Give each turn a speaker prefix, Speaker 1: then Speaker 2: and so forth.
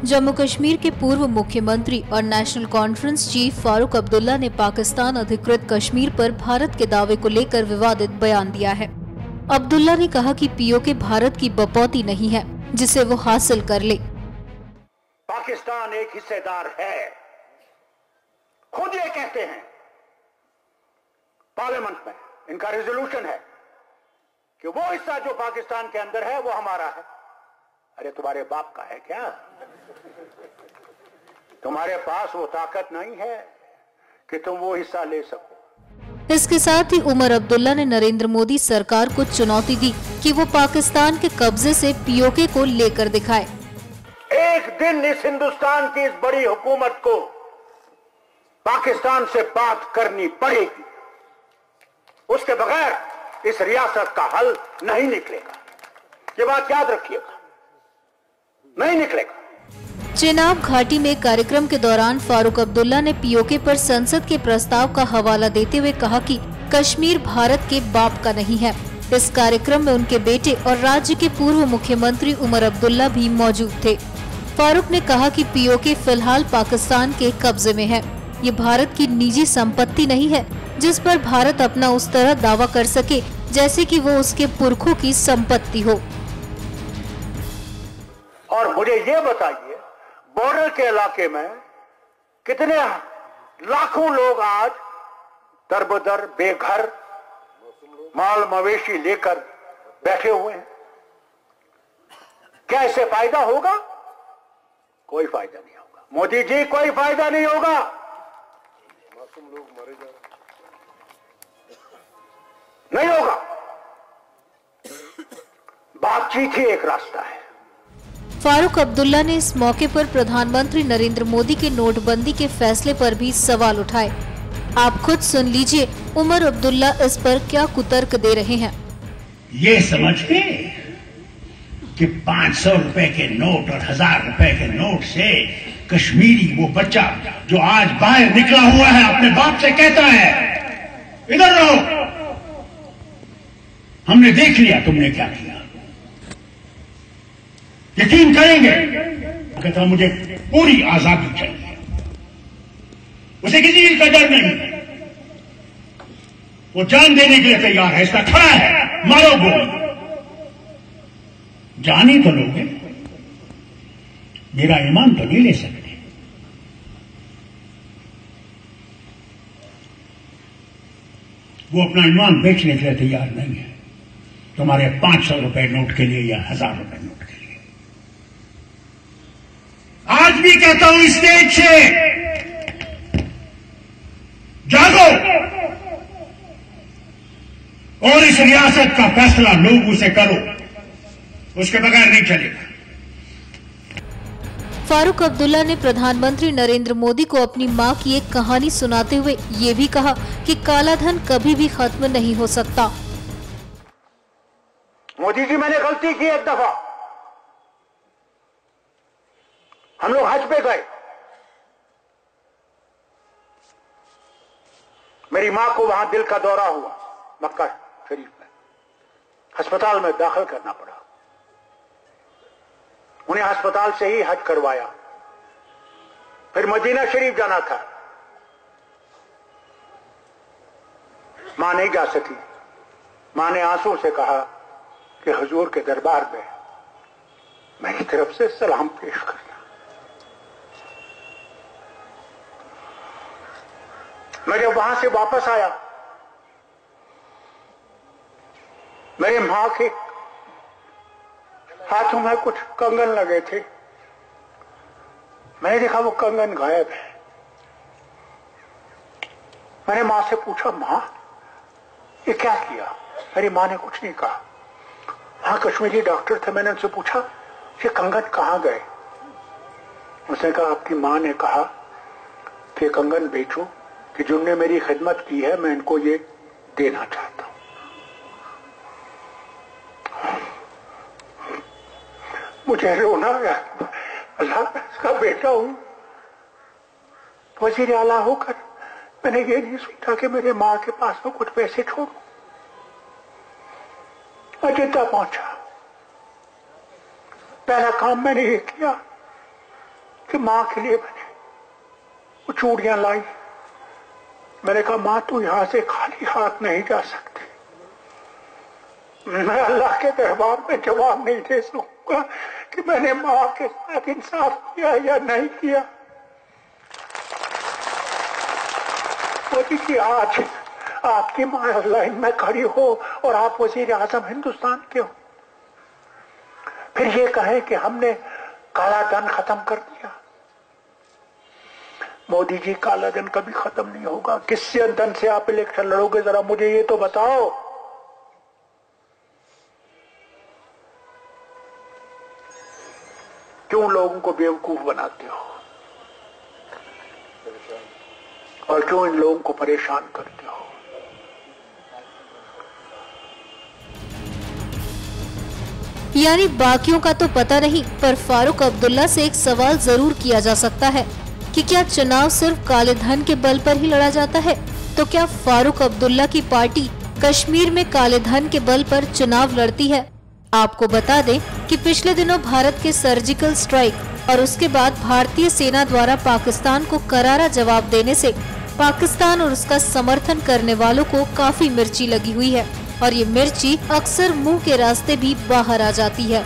Speaker 1: जम्मू कश्मीर के पूर्व मुख्यमंत्री और national conference chief Farooq Abdullah ने पाकिस्तान अधिकृत कश्मीर पर भारत के दावे को लेकर विवादित बयान दिया है। अब्दुल्ला ने कहा कि पीओके भारत की बपौती नहीं है जिसे वो हासिल कर ले।
Speaker 2: पाकिस्तान एक हिस्सेदार है, खुद ये कहते हैं, पार्लियामेंट में इनका रेजोल्यूशन है कि वो हिस्सा जो पाकिस्तान के अंदर है वो हमारा है। अरे तुम्हारे बाप का है क्या? तुम्हारे पास वो ताकत नहीं है कि तुम वो हिस्सा ले सको।
Speaker 1: इसके साथ ही उमर अब्दुल्ला ने नरेंद्र मोदी सरकार को चुनौती दी कि वो पाकिस्तान के कब्जे से पीओके को लेकर दिखाए।
Speaker 2: एक दिन इस हिंदुस्तान की इस बड़ी हुकूमत को पाकिस्तान से बात करनी पड़ेगी, उसके बगैर इस रियासत का हल नहीं निकलेगा। ये बात याद रखिएगा, नहीं निकलेगा।
Speaker 1: चेनाब घाटी में कार्यक्रम के दौरान फारूक अब्दुल्ला ने पीओके पर संसद के प्रस्ताव का हवाला देते हुए कहा कि कश्मीर भारत के बाप का नहीं है। इस कार्यक्रम में उनके बेटे और राज्य के पूर्व मुख्यमंत्री उमर अब्दुल्ला भी मौजूद थे। फारूक ने कहा कि पीओके फिलहाल पाकिस्तान के कब्जे में है। ये भारत की निजी संपत्ति नहीं है जिस पर भारत अपना उस तरह दावा कर सके जैसे कि वो उसके पुरखों की संपत्ति हो।
Speaker 2: और मुझे ये बताइए, बॉर्डर के इलाके में कितने लाखों लोग आज दरबदर बेघर माल मवेशी लेकर बैठे हुए हैं। क्या इससे फायदा होगा? कोई फायदा नहीं होगा मोदी जी, कोई फायदा नहीं होगा। मासूम लोग मारे जा रहे, नहीं होगा। बातचीत ही एक रास्ता है।
Speaker 1: फारूक अब्दुल्ला ने इस मौके पर प्रधानमंत्री नरेंद्र मोदी के नोटबंदी के फैसले पर भी सवाल उठाए। आप खुद सुन लीजिए उमर अब्दुल्ला इस पर क्या कुतर्क दे रहे हैं।
Speaker 3: ये समझ के कि 500 रुपए के नोट और 1000 रुपए के नोट से कश्मीरी वो बच्चा जो आज बाहर निकला हुआ है अपने बाप से कहता है इधर रहो, हमने देख लिया तुमने क्या किया, यकीन करेंगे, कहता मुझे पूरी आजादी चाहिए, उसे किसी चीज का डर नहीं, वो जान देने के लिए तैयार है, इसका खड़ा है, मारो गोली, जान ही तो लोगे, मेरा ईमान तो नहीं ले सकते। वो अपना ईमान बेचने के लिए तैयार नहीं है तुम्हारे 500 रुपए नोट के लिए या 1000 रुपए नोट के लिए। आज भी कहता हूं स्टेज से जागो और इस रियासत का फैसला लोगों से करो, उसके बगैर नहीं चलेगा।
Speaker 1: फारूक अब्दुल्ला ने प्रधानमंत्री नरेंद्र मोदी को अपनी मां की एक कहानी सुनाते हुए ये भी कहा कि काला धन कभी भी खत्म नहीं हो सकता।
Speaker 2: मोदी जी, मैंने गलती की एक दफा, हम लोग हज पे गए, मेरी मां को वहां दिल का दौरा हुआ, मक्का शरीफ में अस्पताल में दाखिल करना पड़ा, उन्हें अस्पताल से ही हज करवाया, फिर मदीना शरीफ जाना था, मां नहीं जा सकी। मां ने आंसू से कहा कि हुजूर के दरबार में मेरी तरफ से सलाम पेश करना। मैं जब वहां से वापस आया, मेरी मां के हाथों में कुछ कंगन लगे थे, मैंने देखा वो कंगन गायब है। मैंने मां से पूछा, मां ये क्या किया? मेरी मां ने कुछ नहीं कहा। वहां कश्मीरी डॉक्टर थे, मैंने उनसे पूछा ये कंगन कहां गए? उसने कहा आपकी मां ने कहा कि कंगन बेचो कि जिनने मेरी खिदमत की है मैं इनको ये देना चाहता हूं। मुझे रोना आया, अल्लाह का बेटा हूं, वजीर आला होकर मैंने ये नहीं सोचा कि मेरे मां के पास में कुछ पैसे छोड़ू। मैं जिद्दा पहुंचा, पहला काम मैंने ये किया कि माँ के लिए मैंने वो चूड़ियां लाई। मैंने कहा माँ तू यहां से खाली हाथ नहीं जा सकती। मैं अल्लाह के दरबार में जवाब नहीं दे सकूंगा कि मैंने माँ के साथ इंसाफ किया या नहीं किया। मोदी जी आज आपकी माँ लाइन में खड़ी हो और आप वजीर आजम हिंदुस्तान के हो, फिर ये कहें कि हमने काला धन खत्म कर दिया। मोदी जी काला धन कभी खत्म नहीं होगा। किससे धन से आप इलेक्शन लड़ोगे जरा मुझे ये तो बताओ। क्यों लोगों को बेवकूफ बनाते हो और क्यों इन लोगों को परेशान करते हो?
Speaker 1: यानी बाकियों का तो पता नहीं, पर फारूक अब्दुल्ला से एक सवाल जरूर किया जा सकता है कि क्या चुनाव सिर्फ काले धन के बल पर ही लड़ा जाता है? तो क्या फारूक अब्दुल्ला की पार्टी कश्मीर में काले धन के बल पर चुनाव लड़ती है? आपको बता दें कि पिछले दिनों भारत के सर्जिकल स्ट्राइक और उसके बाद भारतीय सेना द्वारा पाकिस्तान को करारा जवाब देने से पाकिस्तान और उसका समर्थन करने वालों को काफी मिर्ची लगी हुई है और ये मिर्ची अक्सर मुंह के रास्ते भी बाहर आ जाती है।